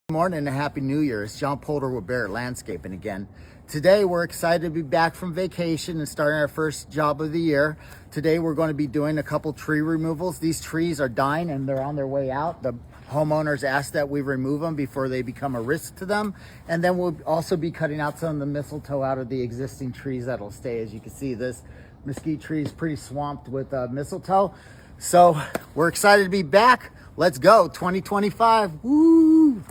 Good morning and a happy new year. It's John Polder with Barrett Landscaping again. Today we're excited to be back from vacation and starting our first job of the year. Today we're going to be doing a couple tree removals. These trees are dying and they're on their way out. The homeowners asked that we remove them before they become a risk to them. And then we'll also be cutting out some of the mistletoe out of the existing trees that'll stay. As you can see, this mesquite tree is pretty swamped with mistletoe. So we're excited to be back. Let's go, 2025. Woo!